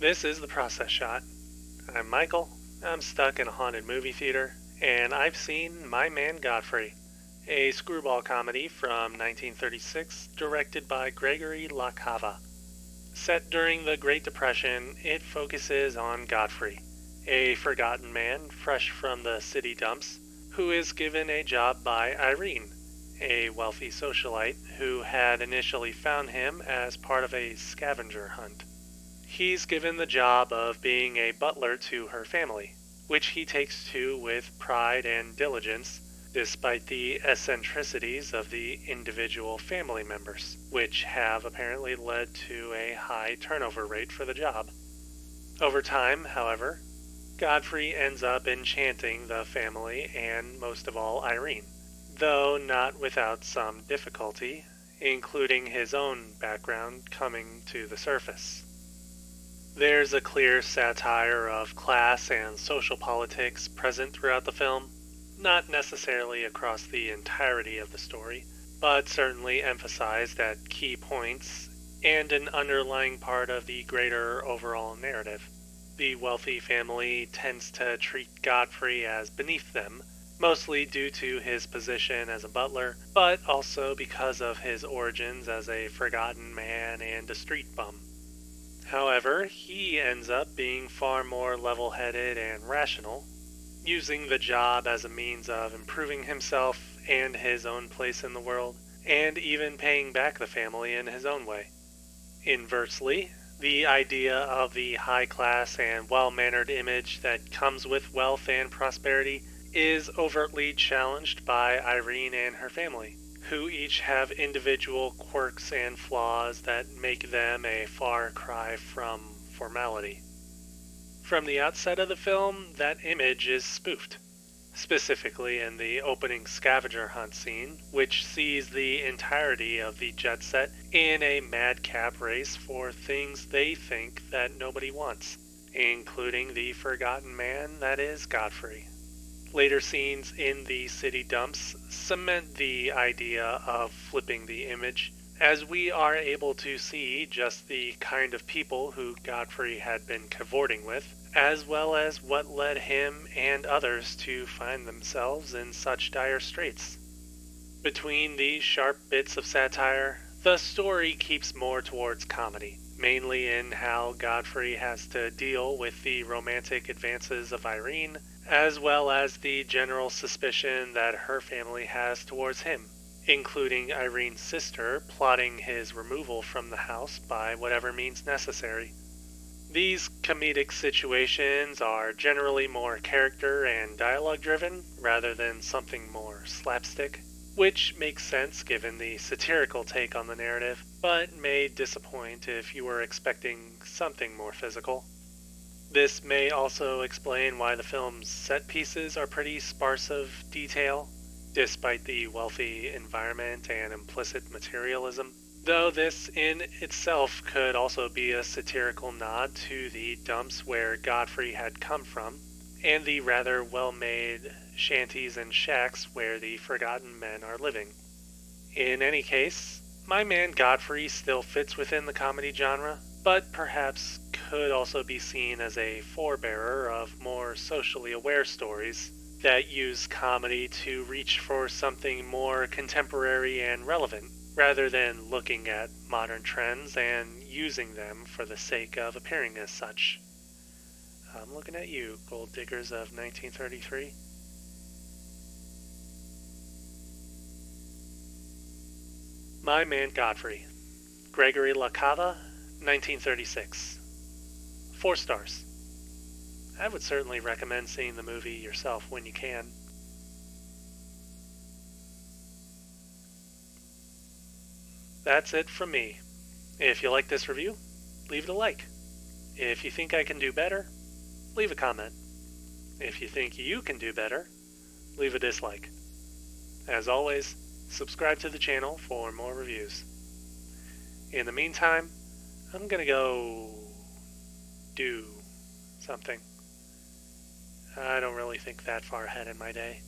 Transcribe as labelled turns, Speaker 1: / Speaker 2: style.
Speaker 1: This is The Process Shot. I'm Michael. I'm stuck in a haunted movie theater, and I've seen My Man Godfrey, a screwball comedy from 1936 directed by Gregory La Cava. Set during the Great Depression, it focuses on Godfrey, a forgotten man fresh from the city dumps, who is given a job by Irene, a wealthy socialite who had initially found him as part of a scavenger hunt. He's given the job of being a butler to her family, which he takes to with pride and diligence, despite the eccentricities of the individual family members, which have apparently led to a high turnover rate for the job. Over time, however, Godfrey ends up enchanting the family and, most of all, Irene, though not without some difficulty, including his own background coming to the surface. There's a clear satire of class and social politics present throughout the film, not necessarily across the entirety of the story, but certainly emphasized at key points and an underlying part of the greater overall narrative. The wealthy family tends to treat Godfrey as beneath them, mostly due to his position as a butler, but also because of his origins as a forgotten man and a street bum. However, he ends up being far more level-headed and rational, using the job as a means of improving himself and his own place in the world, and even paying back the family in his own way. Inversely, the idea of the high-class and well-mannered image that comes with wealth and prosperity is overtly challenged by Irene and her family, who each have individual quirks and flaws that make them a far cry from formality. From the outset of the film, that image is spoofed, specifically in the opening scavenger hunt scene, which sees the entirety of the jet set in a madcap race for things they think that nobody wants, including the forgotten man that is Godfrey. Later scenes in the city dumps cement the idea of flipping the image, as we are able to see just the kind of people who Godfrey had been cavorting with, as well as what led him and others to find themselves in such dire straits. Between these sharp bits of satire, the story keeps more towards comedy, mainly in how Godfrey has to deal with the romantic advances of Irene, as well as the general suspicion that her family has towards him, including Irene's sister plotting his removal from the house by whatever means necessary. These comedic situations are generally more character and dialogue driven rather than something more slapstick, which makes sense given the satirical take on the narrative, but may disappoint if you were expecting something more physical. This may also explain why the film's set pieces are pretty sparse of detail, despite the wealthy environment and implicit materialism, though this in itself could also be a satirical nod to the dumps where Godfrey had come from, and the rather well-made shanties and shacks where the forgotten men are living. In any case, My Man Godfrey still fits within the comedy genre, but perhaps could also be seen as a forebearer of more socially aware stories that use comedy to reach for something more contemporary and relevant, rather than looking at modern trends and using them for the sake of appearing as such. I'm looking at you, gold diggers of 1933. My Man Godfrey, Gregory La Cava, 1936. 4 stars. I would certainly recommend seeing the movie yourself when you can. That's it from me. If you like this review, leave it a like. If you think I can do better, leave a comment. If you think you can do better, leave a dislike. As always, subscribe to the channel for more reviews. In the meantime, I'm gonna go do something. I don't really think that far ahead in my day.